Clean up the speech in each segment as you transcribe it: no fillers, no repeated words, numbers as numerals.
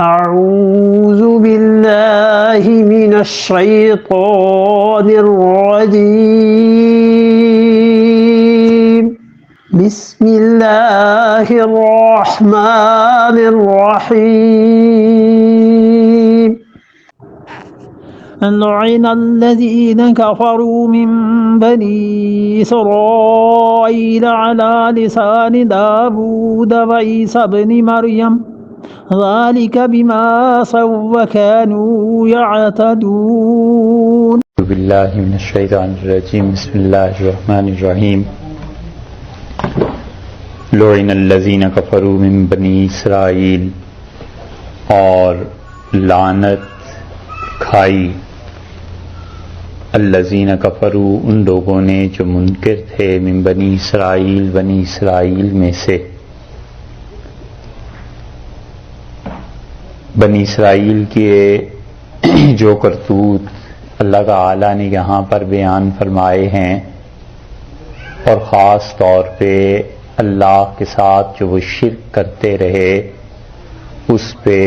أعوذ بالله من الشيطان الرجيم بسم الله الرحمن الرحيم لعن الذين كفروا من بني إسرائيل على لسان داود وعيسى بن مريم ذلك بما عصوا وكانوا يعتدون اعوذ باللہ من الشیطان الرجیم بسم اللہ الرحمن الرحیم لعن الذین کفروا من بنی اسرائیل، اور لعنت کھائی الذین کفروا ان لوگوں نے جو منکر تھے من بنی اسرائیل میں سے۔ بنی اسرائیل کے جو کرتوت اللہ تعالی نے یہاں پر بیان فرمائے ہیں، اور خاص طور پہ اللہ کے ساتھ جو وہ شرک کرتے رہے، اس پہ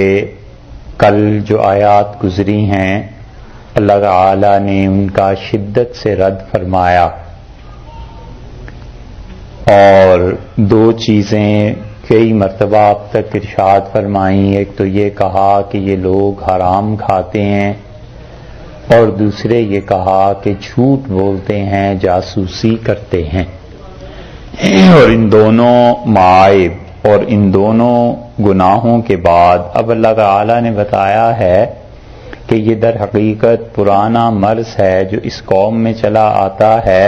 کل جو آیات گزری ہیں اللہ تعالی نے ان کا شدت سے رد فرمایا، اور دو چیزیں کئی مرتبہ اب تک ارشاد فرمائیں۔ ایک تو یہ کہا کہ یہ لوگ حرام کھاتے ہیں، اور دوسرے یہ کہا کہ جھوٹ بولتے ہیں، جاسوسی کرتے ہیں، اور ان دونوں معائب اور ان دونوں گناہوں کے بعد اب اللہ تعالی نے بتایا ہے کہ یہ در حقیقت پرانا مرض ہے جو اس قوم میں چلا آتا ہے،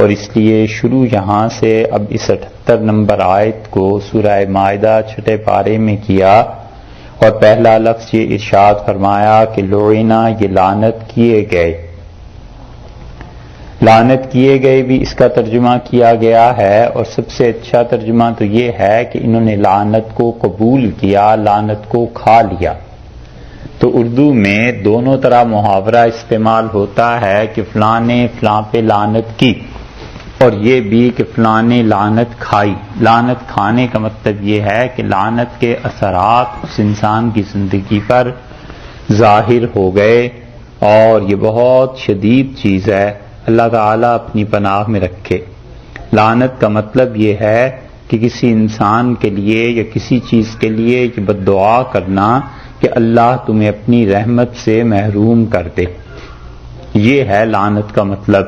اور اس لیے شروع یہاں سے اب اس 78 نمبر آیت کو سورہ مائدہ 6 پارے میں کیا، اور پہلا لفظ یہ ارشاد فرمایا کہ لعنا، یہ لعنت کیے گئے۔ لعنت کیے گئے بھی اس کا ترجمہ کیا گیا ہے، اور سب سے اچھا ترجمہ تو یہ ہے کہ انہوں نے لعنت کو قبول کیا، لعنت کو کھا لیا۔ تو اردو میں دونوں طرح محاورہ استعمال ہوتا ہے کہ فلاں نے فلاں پہ لعنت کی، اور یہ بھی کہ فلاں نے لعنت کھائی۔ لعنت کھانے کا مطلب یہ ہے کہ لعنت کے اثرات اس انسان کی زندگی پر ظاہر ہو گئے، اور یہ بہت شدید چیز ہے، اللہ تعالیٰ اپنی پناہ میں رکھے۔ لعنت کا مطلب یہ ہے کہ کسی انسان کے لیے یا کسی چیز کے لیے یہ بد دعا کرنا کہ اللہ تمہیں اپنی رحمت سے محروم کر دے، یہ ہے لعنت کا مطلب۔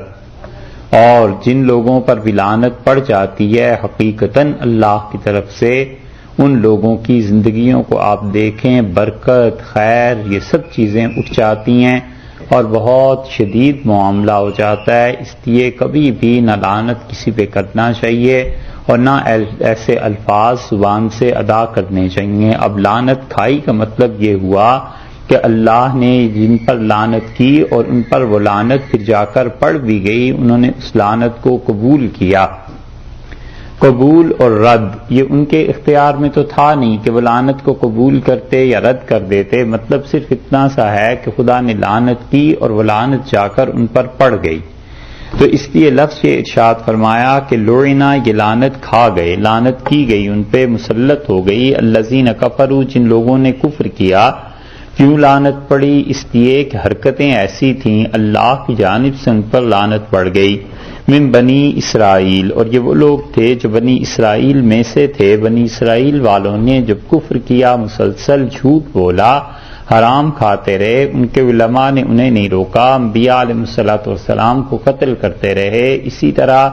اور جن لوگوں پر بھی لعنت پڑ جاتی ہے حقیقتاً اللہ کی طرف سے، ان لوگوں کی زندگیوں کو آپ دیکھیں، برکت، خیر، یہ سب چیزیں اٹھ جاتی ہیں، اور بہت شدید معاملہ ہو جاتا ہے۔ اس لیے کبھی بھی نہ لعنت کسی پہ کرنا چاہیے، اور نہ ایسے الفاظ زبان سے ادا کرنے چاہیے۔ اب لعنت کھائی کا مطلب یہ ہوا کہ اللہ نے جن پر لعنت کی اور ان پر وہ لعنت پھر جا کر پڑ بھی گئی، انہوں نے اس لعنت کو قبول کیا۔ قبول اور رد یہ ان کے اختیار میں تو تھا نہیں کہ وہ لعنت کو قبول کرتے یا رد کر دیتے، مطلب صرف اتنا سا ہے کہ خدا نے لعنت کی اور وہ لعنت جا کر ان پر پڑ گئی۔ تو اس لیے لفظ یہ ارشاد فرمایا کہ لعنا، یہ لعنت کھا گئے، لعنت کی گئی، ان پہ مسلط ہو گئی الذین کفروا، جن لوگوں نے کفر کیا۔ کیوں لعنت پڑی؟ اس لیے کہ حرکتیں ایسی تھیں، اللہ کی جانب سے ان پر لعنت پڑ گئی۔ من بنی اسرائیل، اور یہ وہ لوگ تھے جو بنی اسرائیل میں سے تھے۔ بنی اسرائیل والوں نے جب کفر کیا، مسلسل جھوٹ بولا، حرام کھاتے رہے، ان کے علماء نے انہیں نہیں روکا، انبیاء علیہ السلام کو قتل کرتے رہے، اسی طرح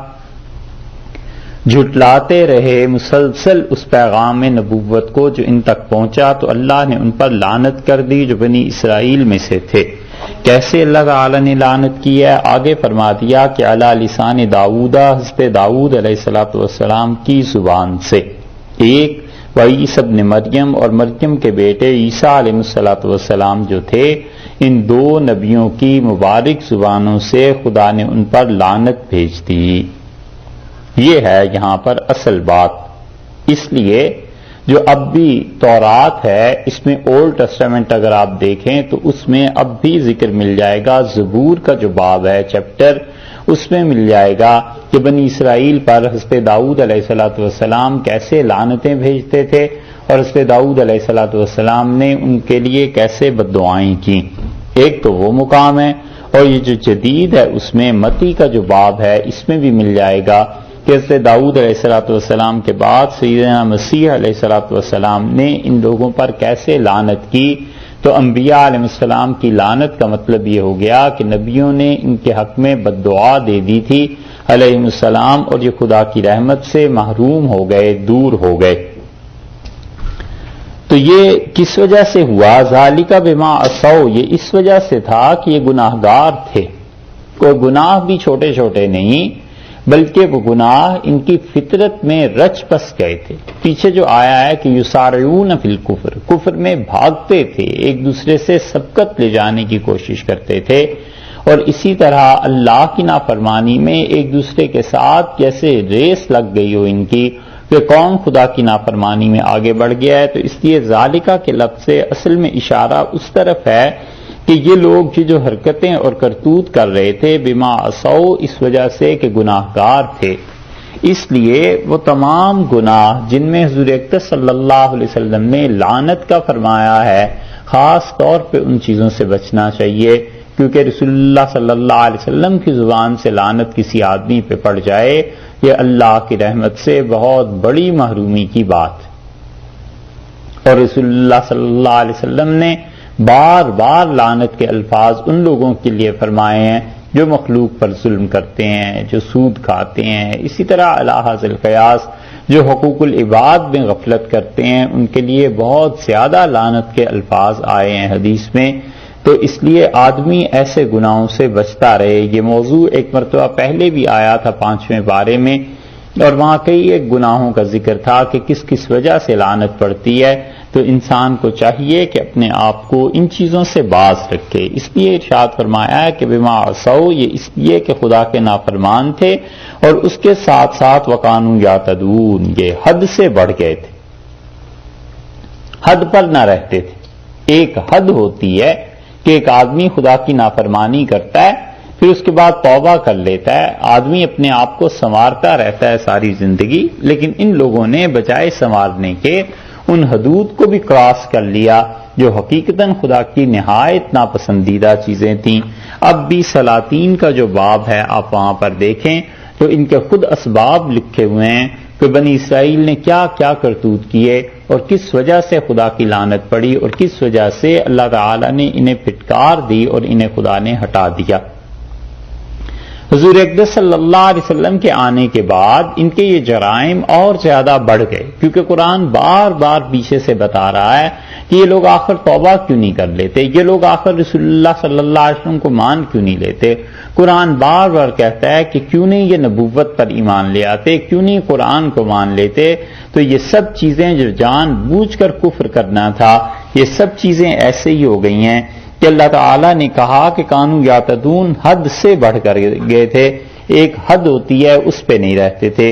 جھٹلاتے رہے مسلسل اس پیغام نبوت کو جو ان تک پہنچا، تو اللہ نے ان پر لعنت کر دی جو بنی اسرائیل میں سے تھے۔ کیسے اللہ تعالی نے لعنت کی ہے؟ آگے فرما دیا کہ علی لسان داؤد، حضرت داؤد علیہ السلام کی زبان سے، ایک وعیسی ابن مریم، اور مریم کے بیٹے عیسیٰ علیہ السلام جو تھے، ان دو نبیوں کی مبارک زبانوں سے خدا نے ان پر لعنت بھیج دی۔ یہ ہے یہاں پر اصل بات۔ اس لیے جو اب بھی تورات ہے، اس میں اولڈ ٹیسٹامنٹ اگر آپ دیکھیں تو اس میں اب بھی ذکر مل جائے گا۔ زبور کا جو باب ہے چیپٹر، اس میں مل جائے گا کہ بنی اسرائیل پر حضرت داؤد علیہ السلام کیسے لعنتیں بھیجتے تھے اور حضرت داؤد علیہ السلام نے ان کے لیے کیسے بد دعائیں کی. ایک تو وہ مقام ہے، اور یہ جو جدید ہے اس میں متی کا جو باب ہے اس میں بھی مل جائے گا کہ حضرت داؤد علیہ السلام کے بعد سیدنا مسیح علیہ السلام نے ان لوگوں پر کیسے لعنت کی. تو انبیاء علیہ السلام کی لعنت کا مطلب یہ ہو گیا کہ نبیوں نے ان کے حق میں بد دعا دے دی تھی علیہ السلام، اور یہ خدا کی رحمت سے محروم ہو گئے، دور ہو گئے. تو یہ کس وجہ سے ہوا؟ ذالک بما عصوا، یہ اس وجہ سے تھا کہ یہ گناہگار تھے. کوئی گناہ بھی چھوٹے چھوٹے نہیں بلکہ وہ گناہ ان کی فطرت میں رچ بس گئے تھے. پیچھے جو آیا ہے کہ یسارعون فی الکفر، کفر میں بھاگتے تھے، ایک دوسرے سے سبقت لے جانے کی کوشش کرتے تھے، اور اسی طرح اللہ کی نافرمانی میں ایک دوسرے کے ساتھ جیسے ریس لگ گئی ہو ان کی کہ کون خدا کی نافرمانی میں آگے بڑھ گیا ہے. تو اس لیے ذالکہ کے لفظ سے اصل میں اشارہ اس طرف ہے کہ یہ لوگ جو حرکتیں اور کرتوت کر رہے تھے بما عصوا، اس وجہ سے کہ گناہگار تھے، اس لیے وہ تمام گناہ جن میں حضور اکرم صلی اللہ علیہ وسلم نے لعنت کا فرمایا ہے، خاص طور پہ ان چیزوں سے بچنا چاہیے، کیونکہ رسول اللہ صلی اللہ علیہ وسلم کی زبان سے لعنت کسی آدمی پہ پڑ جائے، یہ اللہ کی رحمت سے بہت بڑی محرومی کی بات. اور رسول اللہ صلی اللہ علیہ وسلم نے بار بار لعنت کے الفاظ ان لوگوں کے لیے فرمائے ہیں جو مخلوق پر ظلم کرتے ہیں، جو سود کھاتے ہیں، اسی طرح علی حاصل قیاس جو حقوق العباد میں غفلت کرتے ہیں، ان کے لیے بہت زیادہ لعنت کے الفاظ آئے ہیں حدیث میں. تو اس لیے آدمی ایسے گناہوں سے بچتا رہے. یہ موضوع ایک مرتبہ پہلے بھی آیا تھا 5ویں بارے میں، اور وہاں کئی ایک گناہوں کا ذکر تھا کہ کس کس وجہ سے لعنت پڑتی ہے. تو انسان کو چاہیے کہ اپنے آپ کو ان چیزوں سے باز رکھے. اس لیے ارشاد فرمایا ہے کہ بما عصوا، یہ اس لیے کہ خدا کے نافرمان تھے، اور اس کے ساتھ ساتھ وکانوا یعتدون، یہ حد سے بڑھ گئے تھے، حد پر نہ رہتے تھے. ایک حد ہوتی ہے کہ ایک آدمی خدا کی نافرمانی کرتا ہے، پھر اس کے بعد توبہ کر لیتا ہے، آدمی اپنے آپ کو سنوارتا رہتا ہے ساری زندگی. لیکن ان لوگوں نے بجائے سنوارنے کے ان حدود کو بھی کراس کر لیا جو حقیقتاً خدا کی نہایت ناپسندیدہ چیزیں تھیں. اب بھی سلاطین کا جو باب ہے آپ وہاں پر دیکھیں تو ان کے خود اسباب لکھے ہوئے ہیں کہ بنی اسرائیل نے کیا کیا کرتوت کیے اور کس وجہ سے خدا کی لعنت پڑی اور کس وجہ سے اللہ تعالی نے انہیں پھٹکار دی اور انہیں خدا نے ہٹا دیا. حضور اقدس صلی اللہ علیہ وسلم کے آنے کے بعد ان کے یہ جرائم اور زیادہ بڑھ گئے، کیونکہ قرآن بار بار پیچھے سے بتا رہا ہے کہ یہ لوگ آخر توبہ کیوں نہیں کر لیتے، یہ لوگ آخر رسول اللہ صلی اللہ علیہ وسلم کو مان کیوں نہیں لیتے. قرآن بار بار کہتا ہے کہ کیوں نہیں یہ نبوت پر ایمان لے آتے، کیوں نہیں قرآن کو مان لیتے. تو یہ سب چیزیں جو جان بوجھ کر کفر کرنا تھا، یہ سب چیزیں ایسے ہی ہو گئی ہیں کہ اللہ تعالیٰ نے کہا کہ کانوا یعتدون، حد سے بڑھ کر گئے تھے. ایک حد ہوتی ہے اس پہ نہیں رہتے تھے.